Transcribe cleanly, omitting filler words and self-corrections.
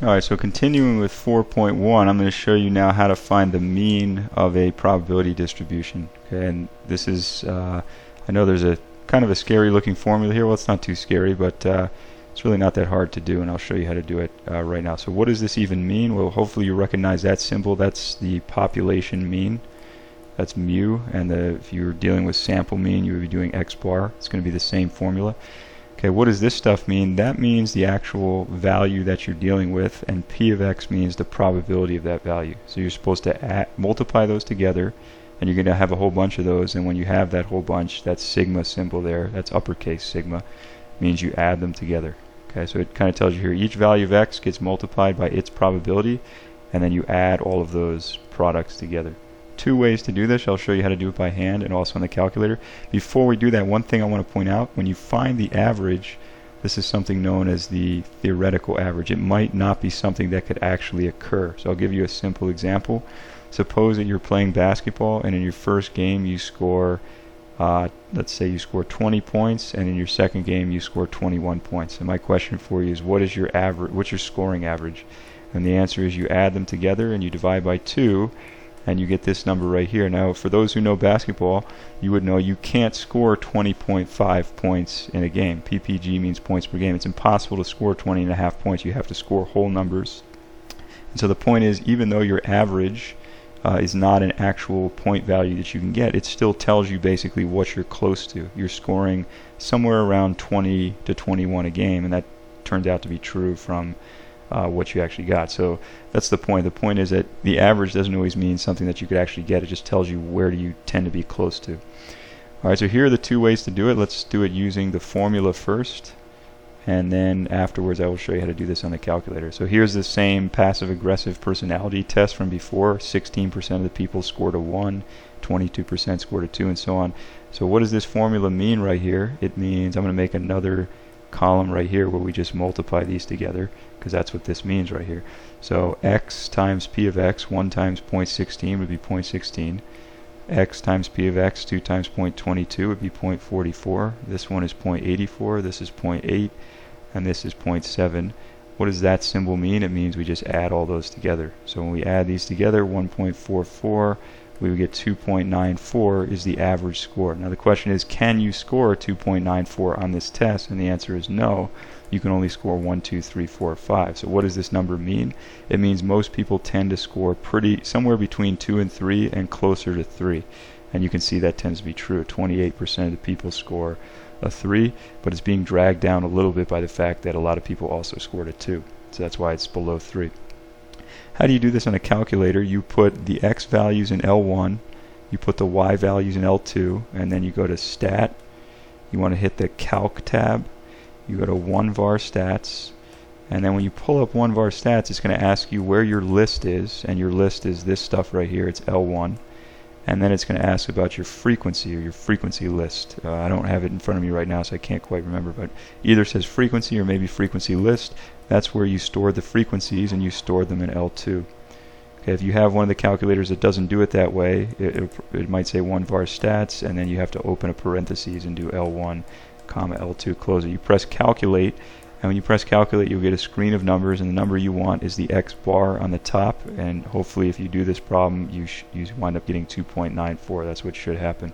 Alright, so continuing with 4.1, I'm going to show you now how to find the mean of a probability distribution. Okay, and this is, I know there's a kind of a scary looking formula here. Well, it's not too scary, but it's really not that hard to do, and I'll show you how to do it right now. So what does this even mean? Well, hopefully you recognize that symbol. That's the population mean. That's mu, and if you're dealing with sample mean, you would be doing x bar. It's going to be the same formula. Okay, what does this stuff mean? That means the actual value that you're dealing with, and p of x means the probability of that value. So you're supposed to multiply those together, and you're going to have a whole bunch of those, and when you have that whole bunch, that sigma symbol there, that's uppercase sigma, means you add them together. Okay, so it kind of tells you here each value of x gets multiplied by its probability, and then you add all of those products together. Two ways to do this. I'll show you how to do it by hand and also on the calculator. Before we do that, one thing I want to point out, when you find the average, this is something known as the theoretical average. It might not be something that could actually occur. So I'll give you a simple example. Suppose that you're playing basketball, and in your first game you score, let's say you score 20 points, and in your second game you score 21 points. And my question for you is, what is your average? What's your scoring average? And the answer is you add them together and you divide by 2, and you get this number right here. Now, for those who know basketball, you would know you can't score 20.5 points in a game. PPG means points per game. It's impossible to score 20.5 points. You have to score whole numbers. And so the point is, even though your average is not an actual point value that you can get, it still tells you basically what you're close to. You're scoring somewhere around 20 to 21 a game, and that turns out to be true from what you actually got. So that's the point. The point is that the average doesn't always mean something that you could actually get. It just tells you where do you tend to be close to. Alright, so here are the two ways to do it. Let's do it using the formula first, and then afterwards I will show you how to do this on the calculator. So here's the same passive-aggressive personality test from before. 16% of the people scored a 1, 22% scored a 2, and so on. So what does this formula mean right here? It means I'm going to make another column right here where we just multiply these together, because that's what this means right here. So x times p of x, 1 times 0.16 would be 0.16. X times p of x, 2 times 0.22 would be 0.44. This one is 0.84, this is 0.8, and this is 0.7. What does that symbol mean? It means we just add all those together. So when we add these together, 1.44, we would get 2.94 is the average score. Now the question is, can you score 2.94 on this test? And the answer is no. You can only score 1, 2, 3, 4, 5. So what does this number mean? It means most people tend to score somewhere between 2 and 3 and closer to 3. And you can see that tends to be true. 28% of the people score a 3, but it's being dragged down a little bit by the fact that a lot of people also scored a 2. So that's why it's below 3. How do you do this on a calculator? You put the x values in L1, you put the y values in L2, and then you go to Stat. You want to hit the Calc tab. You go to 1var Stats, and then when you pull up 1var Stats, it's going to ask you where your list is, and your list is this stuff right here. It's L1. And then it's going to ask about your frequency, or your frequency list. I don't have it in front of me right now, so I can't quite remember, but either says frequency or maybe frequency list. That's where you store the frequencies, and you store them in L2. Okay, if you have one of the calculators that doesn't do it that way, it might say 1var Stats, and then you have to open a parentheses and do L1, comma L2, close it. You press calculate, and when you press calculate, you'll get a screen of numbers, and the number you want is the x bar on the top, and hopefully if you do this problem, you wind up getting 2.94. That's what should happen.